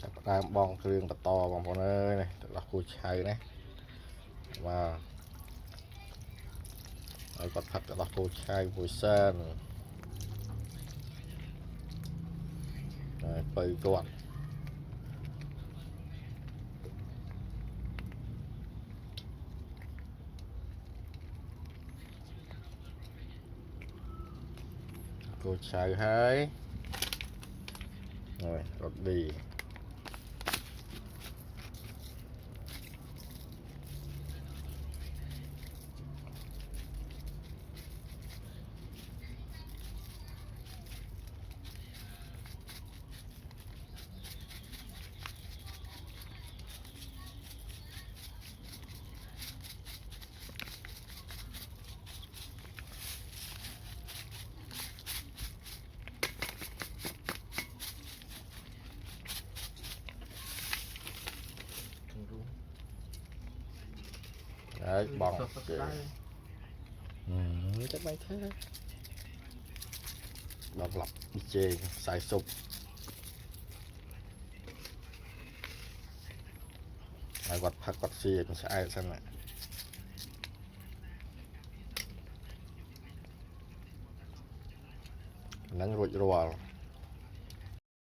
Chắc đang bong kêu bật to bằng con ơi này là cua chay này và còn thật là cua chay mùi sen bơi con cua chay hơi rồi đi đấy bong chắc mấy thế độc lập chê xài sụp quạtผักquạt xì cũng sẽ ai xem này nắng rụi rùa